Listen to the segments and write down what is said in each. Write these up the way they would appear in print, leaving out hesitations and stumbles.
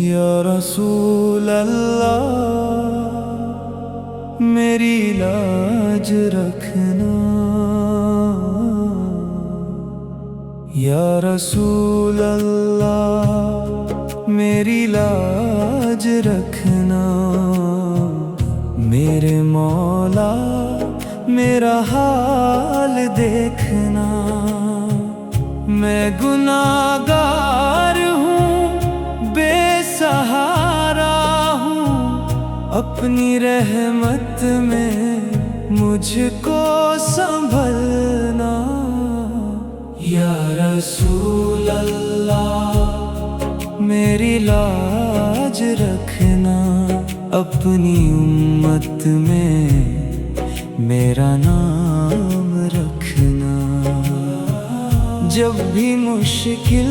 या रसूल अल्लाह मेरी लाज रखना। या रसूल अल्लाह मेरी लाज रखना। मेरे मौला मेरा हाल देखना। मैं गुनाहगार हूँ, बेसहारा हूँ, अपनी रहमत में मुझको संभलना। या रसूल अल्लाह मेरी लाज रखना। अपनी उम्मत में मेरा नाम रखना। जब भी मुश्किल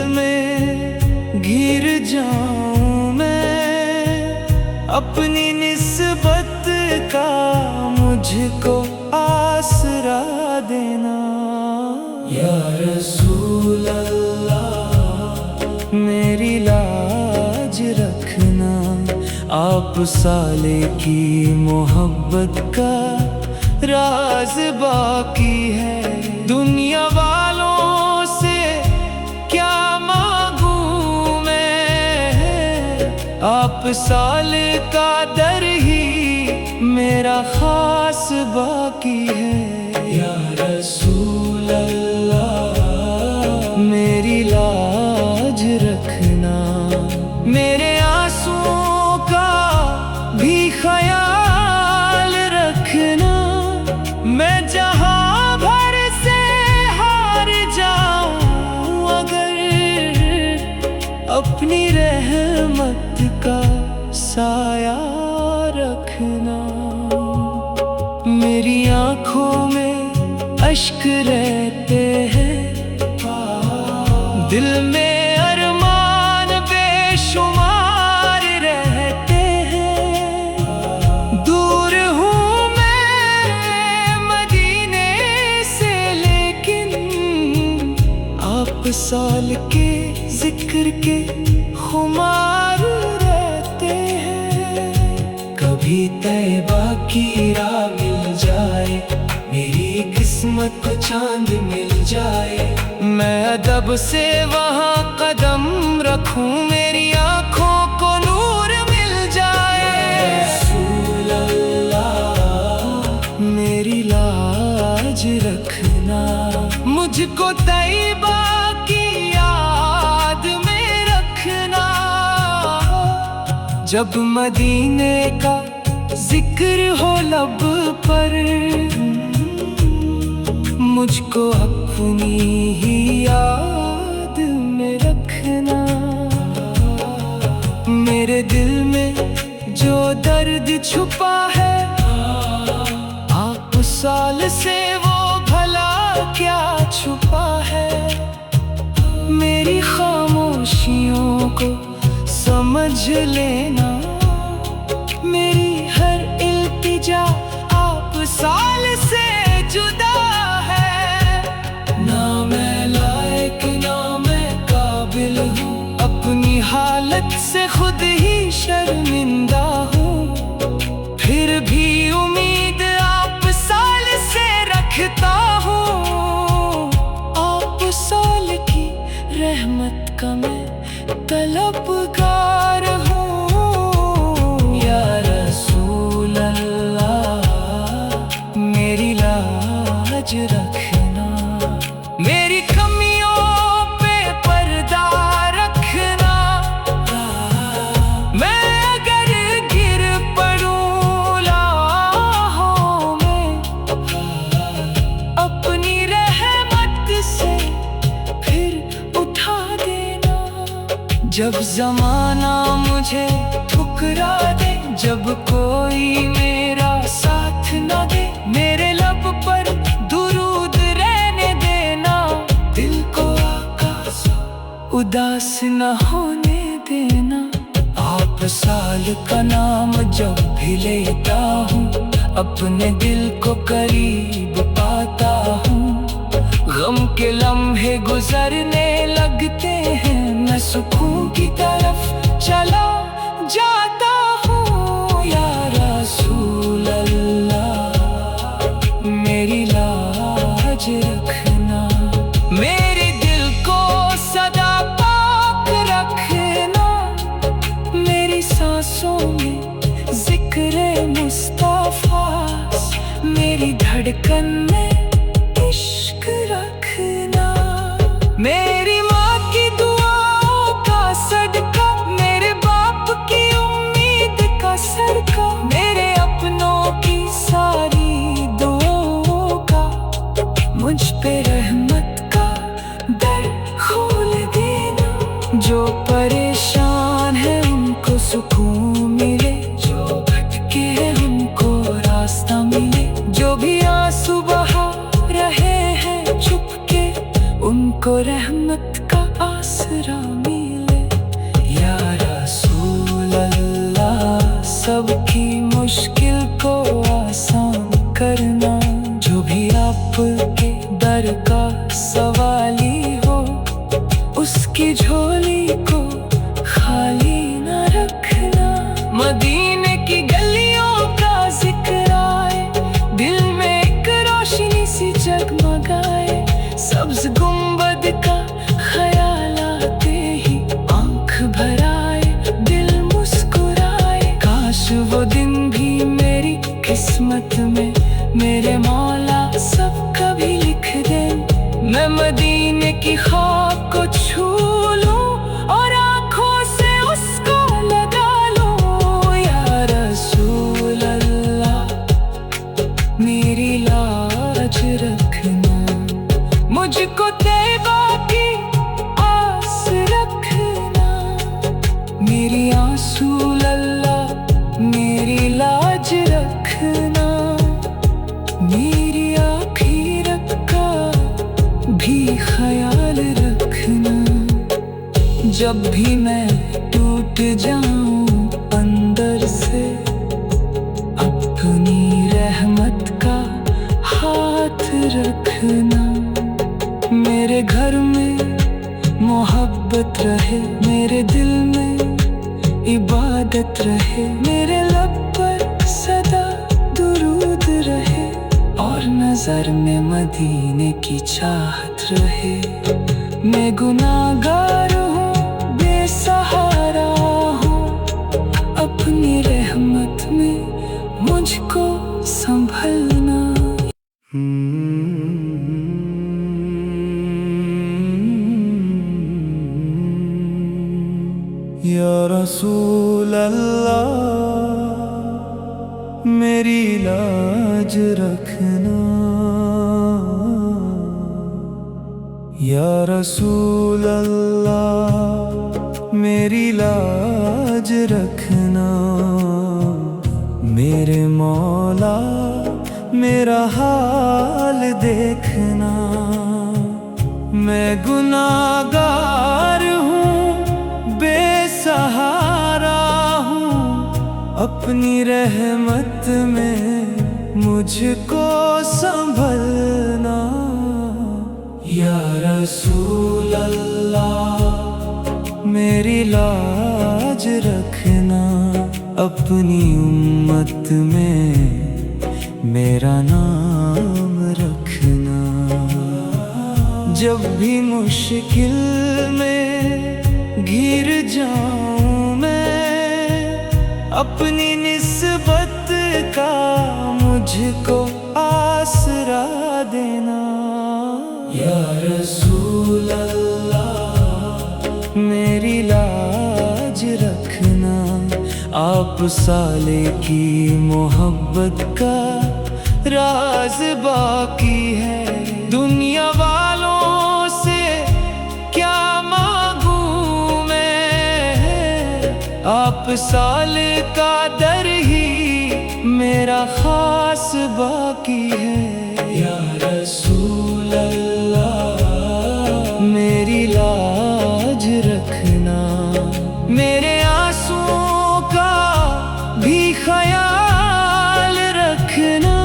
में घिर जाऊं मैं, अपनी निस्बत का मुझको आसरा देना। या रसूल अल्लाह मेरी लाज रखना। आप साले की मोहब्बत का राज बाकी है। दुनिया वालों से क्या मांगू मैं, आप साल का दर ही मेरा खास बाकी है। या रसूल अल्लाह मेरी लाज रखना। मेरे आंसुओं का भी ख्याल रखना। मैं जहां भर से हार जाऊं अगर, अपनी रहमत का साया रखना। मेरी आंखों में अश्क रहते हैं, दिल में अरमान बेशुमार रहते हैं। दूर हूँ मैं मदीने से, लेकिन आप साल के जिक्र के खुमार रहते हैं। कभी तैबा की राह मिल जाए, मेरी किस्मत को चांद मिल जाए, मैं अदब से वहाँ कदम रखूं, मेरी आँखों को नूर मिल जाए। रसूल अल्लाह मेरी लाज रखना। मुझको तैबा की याद में रखना। जब मदीने का जिक्र हो लब पर, मुझको अपनी ही याद में रखना। मेरे दिल में जो दर्द छुपा है, आप साल से वो भला क्या छुपा है। मेरी खामोशियों को समझ लेना। मेरी हर इल्तिजा आप साल से जुदा है। ना मैं लायक ना मैं काबिल हूँ, अपनी हालत से खुद ही शर्मिंदा हूँ। फिर भी उम्मीद आप साल से रखता हूँ। आप साल की रहमत का मैं तलबगार हूँ। या रसूल अल्लाह मेरी लाज रखना। मेरी कमियों पे पर्दा रखना। मैं अगर गिर पड़ूं लाहों में, अपनी रहमत से फिर उठा देना। जब जमाना मुझे ठुकरा दे, जब कोई मेरा साथ न दे, मेरे लब पर दुरूद रहने देना। दिल को आका उदास न होने देना। आप साल का नाम जब भी लेता हूँ, अपने दिल को करीब पाता के लम्हे गुजरने लगते हैं, मैं सुकून की तरफ चला जाता हूँ। या रसूल अल्लाह मेरी लाज रखना, मेरे दिल को सदा पाक रखना, मेरी सांसों में जिक्र मुस्तफा, मेरी धड़कन में इश्क रखना। मेरी माँ की दुआओं का सदका, मेरे बाप की उम्मीद का सदका, मेरे अपनों की सारी दुआओं का, मुझ पे रहमत का दर खोल देना। जो परेशान है उनको सुकून मिले, जो भटके हैं उनको रास्ता मिले, जो भी आंसू बहा रहे हैं चुपके, उनको रहमत का आसरा मिले। या रसूल अल्लाह सबकी मुश्किल को आसान करना, जो भी आपके दर का सवाली हो, उसकी झोली को खाली न रखना। मदीने की गलियों का जिक्र आए, दिल में एक रोशनी सी जगमगाए, सब्ज गुंबद का ख्याल आते ही आंख भर आए, दिल मुस्कुराए। काश वो दिन भी मेरी किस्मत में मेरे मौला सब कभी लिख दे, मैं मदीने की खाक को छू लूं और आंखों से उसको लगा लूं। या रसूल अल्लाह मेरी लाज रखना, मुझको तैबा की आस रखना। मेरी रसूल अल्लाह मेरी लाज रखना, मेरी आखिरत का भी ख्याल रखना। जब भी मैं टूट जाऊं अंदर से, अपनी रहमत का हाथ रखना। मेरे घर में मोहब्बत रहे, मेरे दिल में इबादत रहे, मेरे लब पर सदा दुरूद रहे, और नजर में मदीने की चाहत रहे। मैं गुनाहगार हूँ, बेसहारा हूँ, अपनी रहमत में मुझको संभलना। या रसूल अल्लाह मेरी लाज रखना, या रसूल अल्लाह मेरी लाज रखना। मेरे मौला मेरा हाल देखना, मैं गुनाहगार हूँ, बेसहारा हूँ, अपनी रहमत में मुझको संभलना। या रसूल अल्लाह मेरी लाज रखना, अपनी उम्मत में मेरा नाम रखना। जब भी मुश्किल में घिर जाऊं मैं, अपनी निस्बत का मुझको आसरा देना। या रसूल अल्लाह मेरी लाज रखना, आप साले की मोहब्बत का राज बाकी है। दुनिया वालों से क्या मांगूं मैं, आप साल का दर ही मेरा खास बाकी है। या रसूल अल्लाह मेरी लाज रखना, मेरे आंसुओं का भी ख्याल रखना।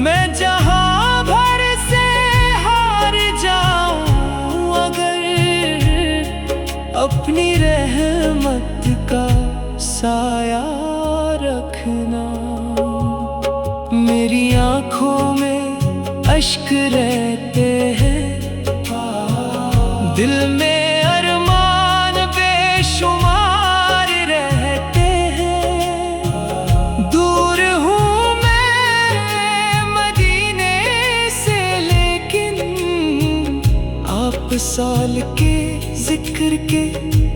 मैं जहां भर से हार जा इश्क रहते हैं। दिल में अरमान बेशुमार रहते हैं। दूर हूँ मैं मदीने से, लेकिन आप साल के जिक्र के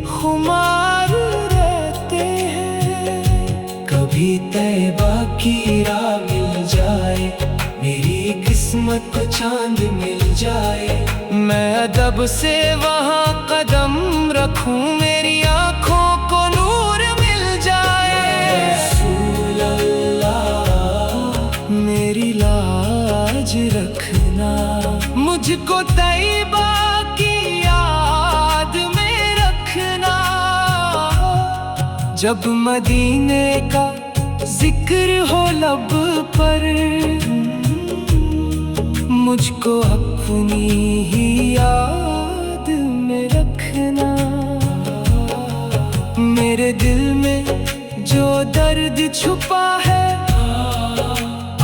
खुमार रहते हैं। कभी तैबा की राह मिल जाए, मेरी किस्मत को चांद मिल जाए, मैं अदब से वहाँ कदम रखूं, मेरी आँखों को नूर मिल जाए। रसूल अल्लाह मेरी लाज रखना, मुझको तैबा की याद में रखना। जब मदीने का जिक्र हो लब पर, मुझको अपनी ही याद में रखना। मेरे दिल में जो दर्द छुपा है,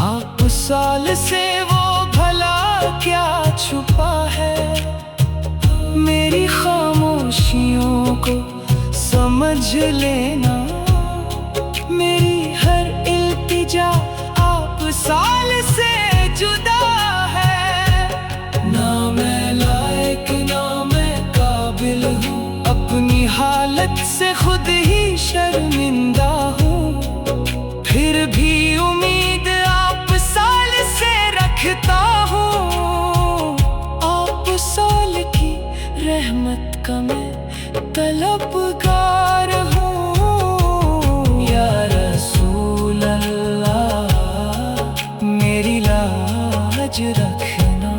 आप साल से वो भला क्या छुपा है। मेरी खामोशियों को समझ लेना, मेरी हर इल्तिजा आप साल से जुदा है। ना मैं लायक ना मैं काबिल हूँ, अपनी हालत से खुद ही शर्मिंदा हूँ। फिर भी उम्मीद आप साल से रखता हूँ। आप साल की रहमत का मैं तलबगार हूँ। या रसूल अल्लाह मेरी लाज रखना,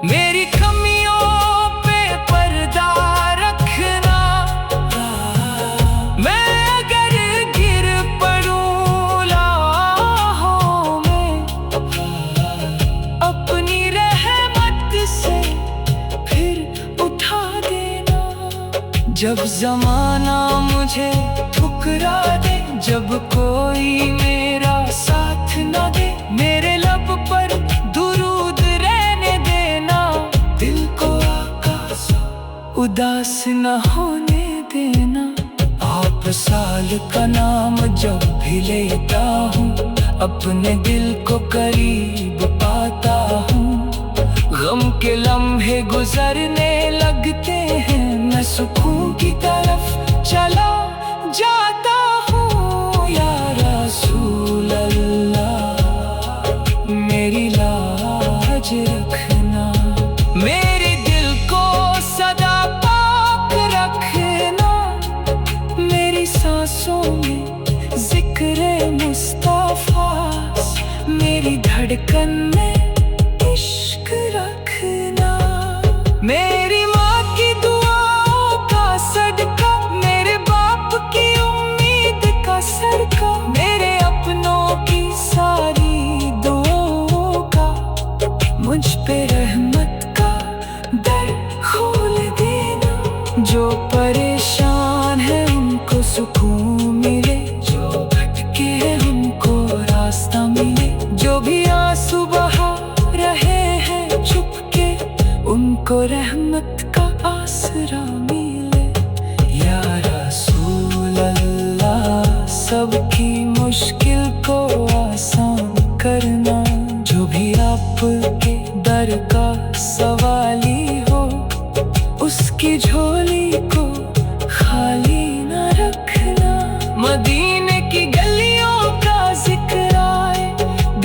मेरी कमियों पे पर्दा रखना। मैं अगर गिर पड़ूं लाहों में, अपनी रहमत से फिर उठा देना। जब जमाना मुझे ठुकरा दे, जब कोई मेरा साथ न दे, मेरे लब पर दुरूद रहने देना। दिल को आका उदास न होने देना। आप साल का नाम जब भी लेता हूँ, अपने दिल को करीब पाता हूँ। गम के लम्हे गुजरने लगते हैं, मैं सुकून की तरफ चला जाता हूँ। या रसूल अल्लाह मेरी लाज रखना, मेरे दिल को सदा पाक रखना। मेरी सांसों में जिक्र मुस्तफा, मेरी धड़कन में इश्क रखना। मेरी माँ की दुआओं का सदका, मेरे बाप की उम्मीद का सदका, मेरे अपनों की सारी दुआओं का, मुझ पे रहमत का दर खोल देना। जो परेशान है उनको सुकून मिले, जो भटके हैं उनको रास्ता मिले। जो भी आंसू बहा रहे हैं चुपके, उनको रहमत का आसरा मिले। या रसूल अल्लाह सबकी मुश्किल को आसान करना। जो भी आपके दर का सवाली हो, उसकी झोली को खाली न रखना। मदीने की गलियों का जिक्र आए,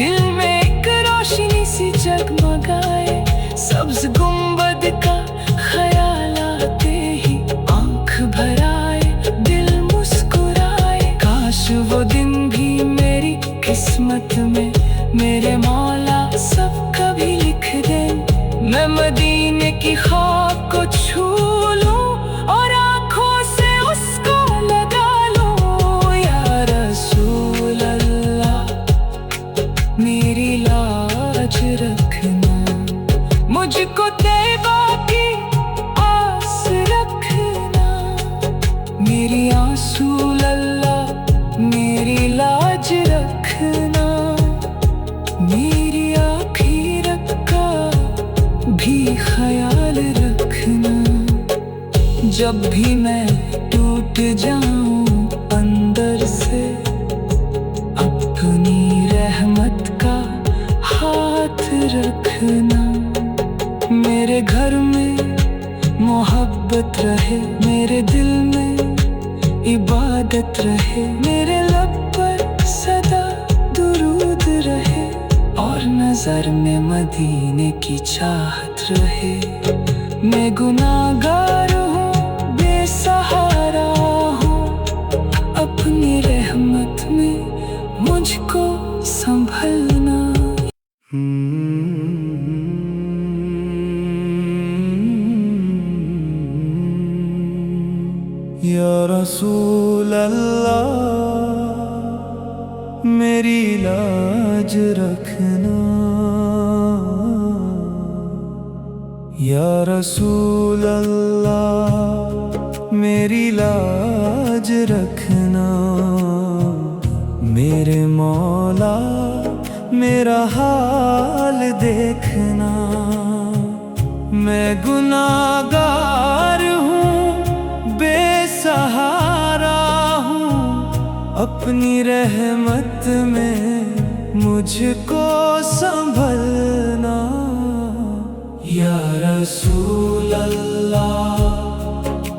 दिल में एक रोशनी सी जगमगाए। सब्ज गुंबद का ख्याल आते ही आंख भर आए, दिल मुस्कुराए। काश वो दिन भी मेरी किस्मत में मेरे मौला सब कभी लिख दे। मैं मदीने की खाक को छू लूं और आंखों से उसको लगा लूं। या रसूल अल्लाह मेरी लाज रखना, मुझको तैबा की आस रखना। मेरी आंसू अल्लाह मेरी लाज रखना, मेरी आखिरत का जब भी मैं टूट जाऊं अंदर से, अपनी रहमत का हाथ रखना। मेरे घर में मोहब्बत रहे, मेरे दिल में इबादत रहे, मेरे लब पर सदा दुरूद रहे, और नजर में मदीने की चाहत रहे। मैं गुनाहगार हूँ, बेसहारा हूँ, अपनी रहमत में मुझको संभलना। या रसूल अल्लाह मेरी लाज रखना, या रसूल अल्लाह मेरी लाज रखना। मेरे मौला मेरा हाल देखना, मैं गुनाहगार हूँ, बेसहारा हूँ, अपनी रहमत में मुझको संभलना। या रसूल अल्लाह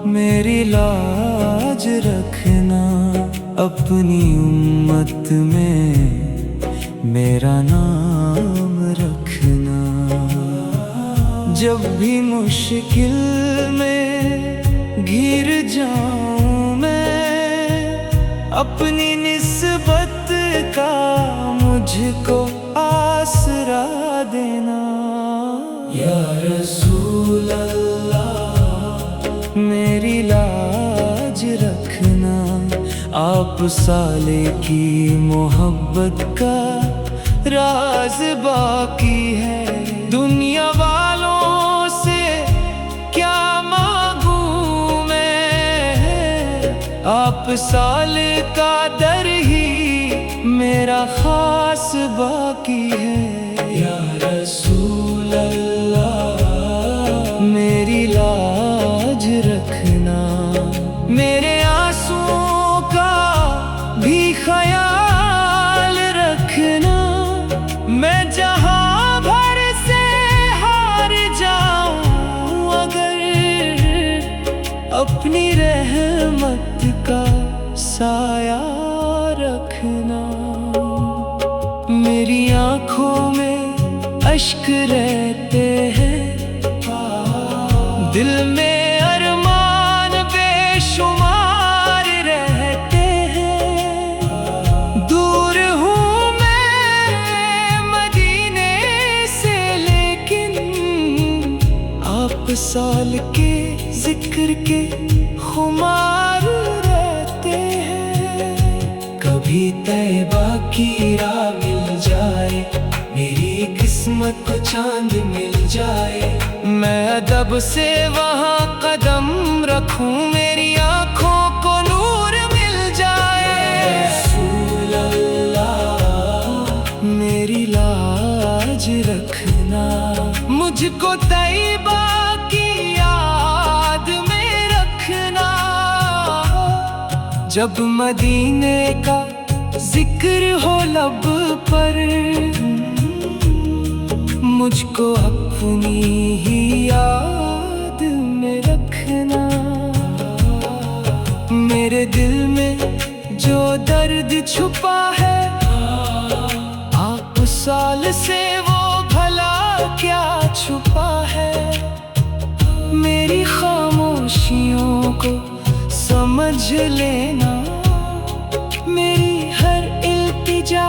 मेरी लाज रखना, अपनी उम्मत में मेरा नाम रखना। जब भी मुश्किल में घिर जाऊं मैं, अपनी निस्बत का मुझको आसरा देना। या रसूल अल्लाह मेरी लाज रखना, आप साले की मोहब्बत का राज बाकी है। दुनिया वालों से क्या मांगूं मैं, आप साल का दर ही मेरा खास बाकी है। या रसूल अल्लाह मेरी लाज रखना, मेरे आंसुओं का भी ख्याल रखना। मैं जहां भर से हार जाऊं अगर, अपनी रहमत का साया रखना। मेरी आंखों में अश्क रहते हैं, दिल में अरमान बेशुमार रहते हैं। दूर हूँ मैं मदीने से, लेकिन आप साल के जिक्र के खुमार रहते हैं। कभी तैबा की राह मिल जाए, मेरी किस्मत को चांद मिल जाए, मैं अदब से वहाँ कदम रखूं, मेरी आँखों को नूर मिल जाए। रसूल अल्लाह मेरी लाज रखना, मुझको तैबा की याद में रखना। जब मदीने का जिक्र हो लब पर, मुझको अपनी ही याद में रखना। मेरे दिल में जो दर्द छुपा है, आप साल से वो भला क्या छुपा है। मेरी खामोशियों को समझ लेना, मेरी हर इल्तिजा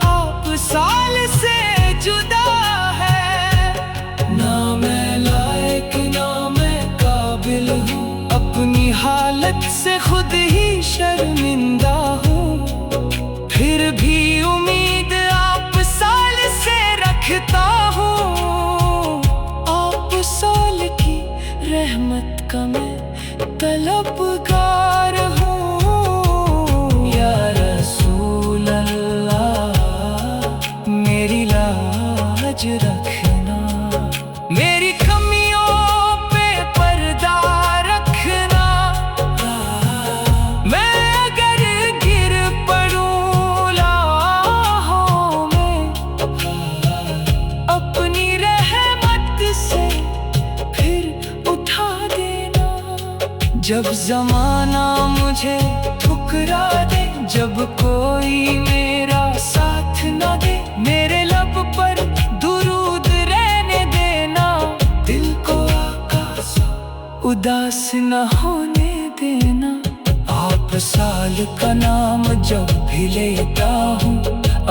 आप साल से जुदा है। ना मैं लायक ना मैं काबिल हूँ, अपनी हालत से खुद ही शर्मिंदा हूँ, फिर भी उम्मीद आप साल से रखता हूँ। आप साल की रहमत का मैं तलबगार हूँ। या रसूल अल्लाह मेरी लाज रखना, मेरी कमियों पे पर्दा रखना। जब जमाना मुझे ठुकरा दे, जब कोई मेरा साथ न दे, मेरे लब पर दुरूद रहने देना, दिल को आकाश उदास न होने देना। आप साल का नाम जब भी लेता हूँ,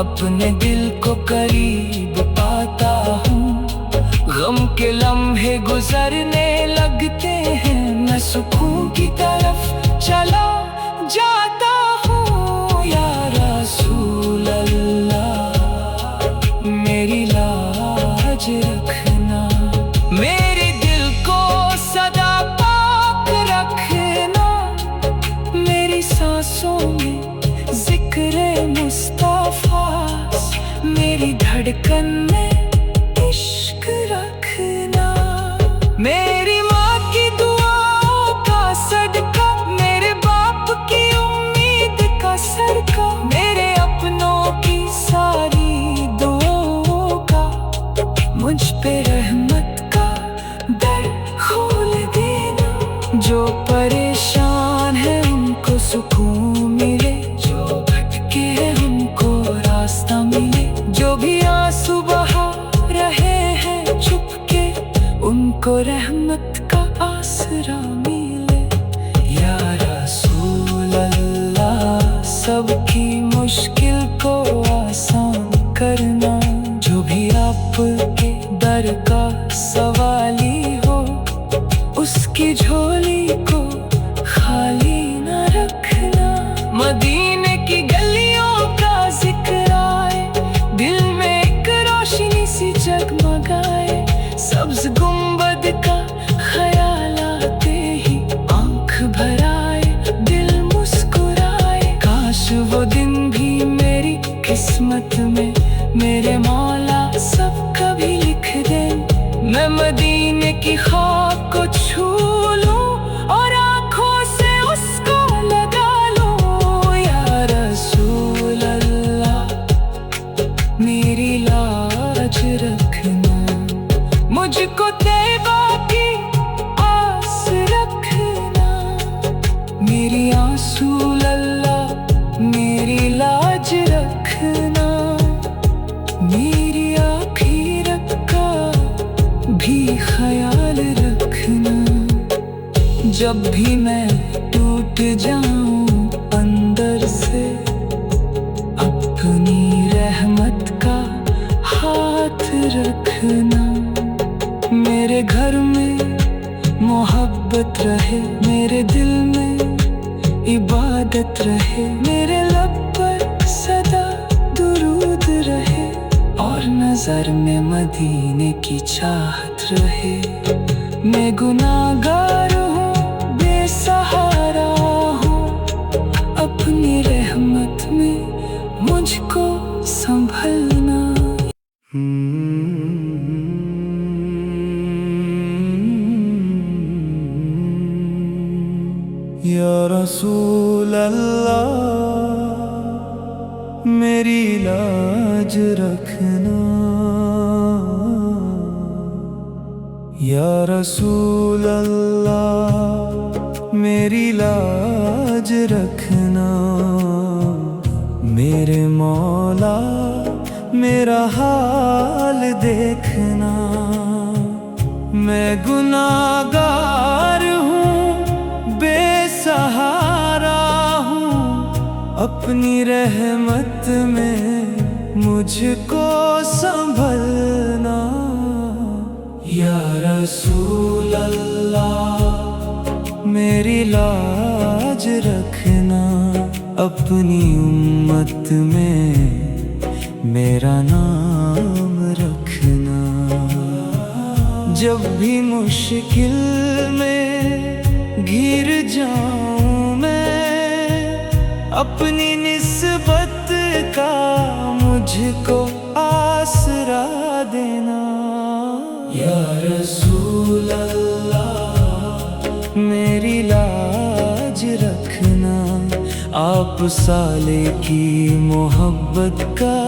अपने दिल को करीब पाता हूँ। गम के लम्हे गुजरने लगते हैं, मैं सुकून की तरफ चला जाता हूँ। या रसूल अल्लाह मेरी लाज रखना, मेरे दिल को सदा पाक रखना। मेरी सांसों में जिक्र मुस्तफा, मेरी धड़कन में इश्क रखना। मेरी माँ की दुआओं का सदका, मेरे बाप की उम्मीद का सदका, मेरे अपनों की सारी दुआओं का, मुझ पे रहमत का दर खोल देना। जो परेशान है उनको सुकून मिले, जो भटके हैं उनको रास्ता मिले, जो भी आंसू बहा रहे हैं चुपके, उनको रहमत का आसरा मिले। या रसूल अल्लाह सबकी मुश्किल को आसान करना, जो भी आपके दर का सवाली हो, उसकी झोली को खाली न रखना। मदीने की गलियों का जिक्र आए, दिल में एक रोशनी सी जगमगाए। सब्ज गुंबद का ख्याल आते ही आंख भर आए, दिल मुस्कुराए। काश वो दिन भी मेरी किस्मत में मेरे मौला सब कभी लिख दे। मैं मदीने की खाक को छू लूं और आंखों से उसको लगा लूं। या रसूल अल्लाह मेरी लाज रखना, मुझको तैबा की आस रखना। मेरी रसूल अल्लाह मेरी लाज रखना, मेरी आखिरत का भी ख्याल रखना। जब भी मैं टूट जाऊं अंदर से, अपनी रहमत का हाथ रखना। मेरे घर में मोहब्बत रहे, मेरे दिल में इबादत रहे, मेरे लब पर सदा दुरूद रहे, और नजर में मदीने की चाहत रहे। मैं गुनाहगार हूँ, बेसहारा हूँ, अपनी रहमत में मुझको संभलना। या रसूल अल्लाह मेरी लाज रखना। या रसूल अल्लाह मेरी लाज रखना। मेरे मौला मेरा हाल देखना। मैं गुनाहगार हूँ, बेसहारा हूँ, अपनी रहमत में मुझको संभलना। या रसूल अल्लाह मेरी लाज रखना। अपनी उम्मत में मेरा नाम रखना। जब भी मुश्किल में घिर जाऊं मैं, अपनी निस्बत का मुझको आसरा देना। या रसूल अल्लाह मेरी लाज रखना। आप साले की मोहब्बत का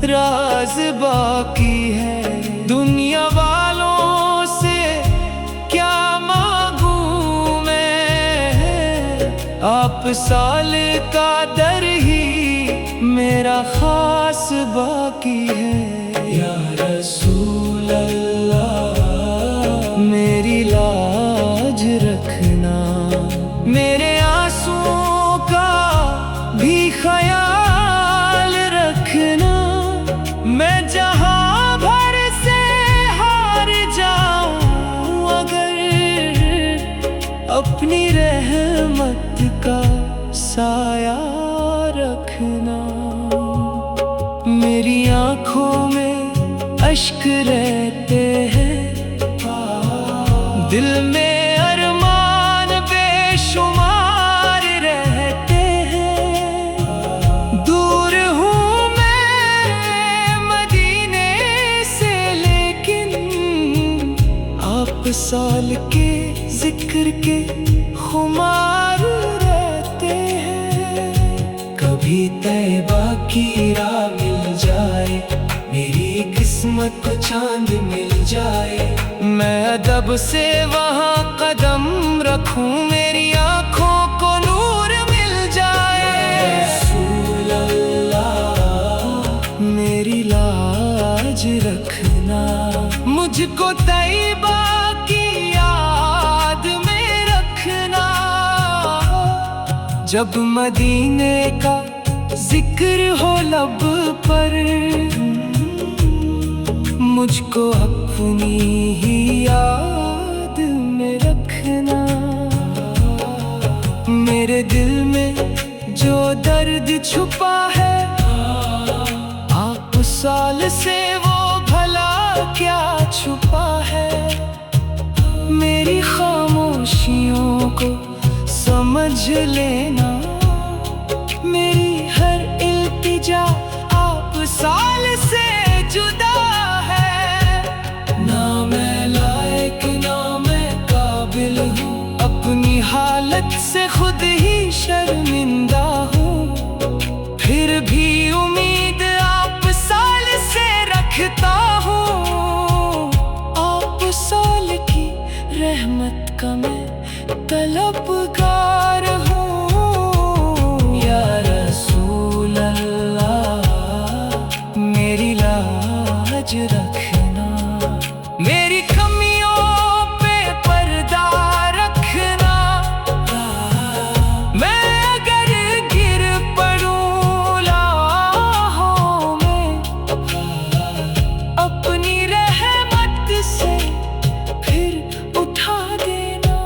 राज बाकी है। दुनिया वालों से क्या मांगू मैं, साल का दर ही मेरा खास बाकी है। या रसूल अल्लाह मेरी लाज रखना, मेरे आंसुओं का भी ख्याल रखना। मैं जहां भर से हार जाऊं अगर अपनी रहमत का साया रखना। मेरी आंखों में अश्क रहते हैं, दिल में अरमान बेशुमार रहते हैं। दूर हूँ मैं मदीने से लेकिन आप साल के जिक्र के खुमार रहते हैं। कभी तैबा की राह मिल जाए, मेरी किस्मत को चांद मिल जाए, मैं अदब से वहाँ कदम रखूं, मेरी आंखों को नूर मिल जाए। रसूल अल्लाह मेरी लाज रखना, मुझको तैबा की याद में रखना। जब मदीने का जिक्र हो लब पर, मुझको अपनी ही याद में रखना। मेरे दिल में जो दर्द छुपा है, आप साल से वो भला क्या छुपा है। मेरी खामोशियों को समझ लेना, मेरी हर इल्तिजा आप साल से जुदा है। ना मैं लायक ना मैं काबिल हूँ, अपनी हालत से खुद ही शर्मिंदा हूँ। फिर भी उम्मीद आप साल से रखता हूँ, आप साल की रहमत का मैं तलबगार हूँ। या रसूल अल्लाह मेरी लाज रखना, मेरी कमियों पे पर्दा रखना। मैं अगर गिर पड़ूं लाहों में, अपनी रहमत से फिर उठा देना।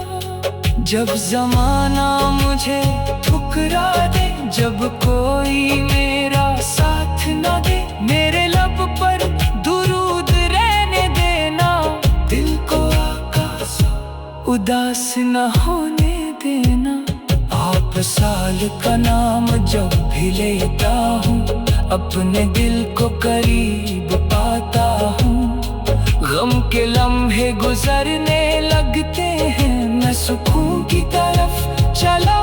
जब जमाना मुझे ठुकरा दे, जब कोई मेरा साथ न दे, मेरे लब पर दुरूद रहने देना। दिल को आका सा उदास न होने देना। आप साल का नाम जब भी लेता हूँ, अपने दिल को करीब पाता हूँ। गम के लम्हे गुजरने लगते हैं, मैं सुकून की तरफ चला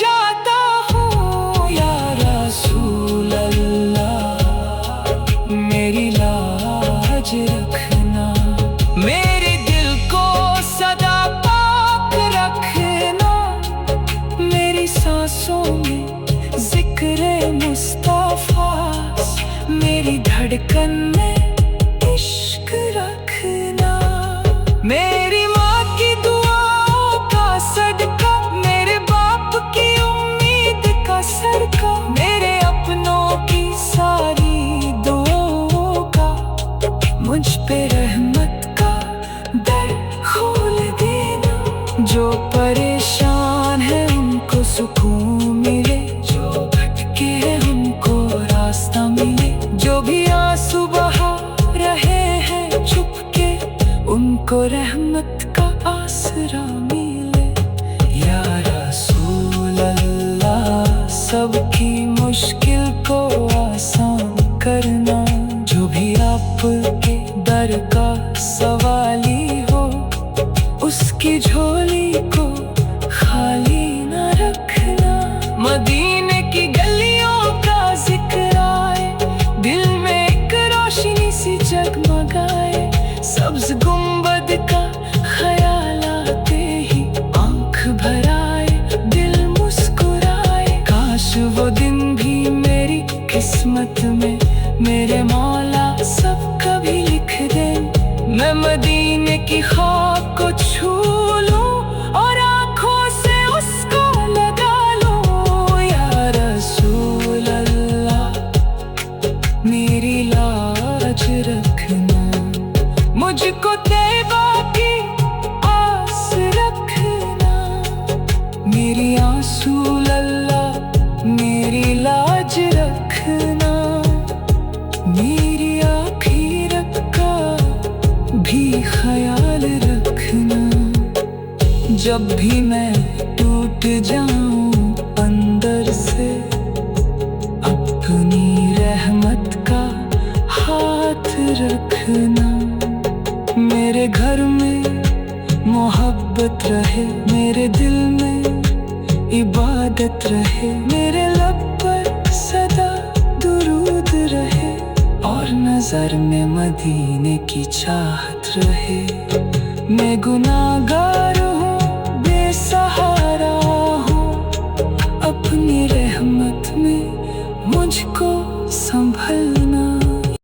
जाता हूँ। या रसूल अल्लाह मेरी लाज रखना, मेरे दिल को सदा पाक रखना। मेरी सांसों में जिक्र मुस्तफा, मेरी धड़कन में इश्क रखना। मेरी माँ की दुआओं का सदका, मेरे बाप की उम्मीद का सरका, मेरे अपनों की सारी दुआओं का मुझ पे रहमत का दर खोल देना। जो परेशान है उनको सुकून मिले, जो भटके हैं उनको रास्ता मिले। जो भी आंसू बहा रहे हैं चुपके, उनको रहमत का आसरा मिले। या रसूल अल्लाह सबकी मुश्किल को आसान करना। जो भी आपके दर का सवाली हो, उसकी झोली को खाली न रखना। मदीने की गलियों का जिक्र आए, दिल में एक रोशनी सी जगमगाए। सब्ज गुंबद का ख्याल आते ही आंख भर आए, दिल मुस्कुराए। मैं मदीने की खाक को छू लूं और आंखों से उसको लगा लूं। या रसूल अल्लाह मेरी लाज रखना, मुझको तैबा की आस रखना। मेरी रसूल अल्लाह मेरी लाज रखना, मेरी आखिरत का भी ख्याल रखना। जब भी मैं टूट जाऊं अंदर से, अपनी रहमत का हाथ रखना। मेरे घर में मोहब्बत रहे, मेरे दिल में इबादत रहे, मेरे लब पर सदा दुरूद रहे और नजर में मदीने की चाहत रहे। मैं गुनाहगार हूँ, बेसहारा हूँ, अपनी रहमत में मुझको संभल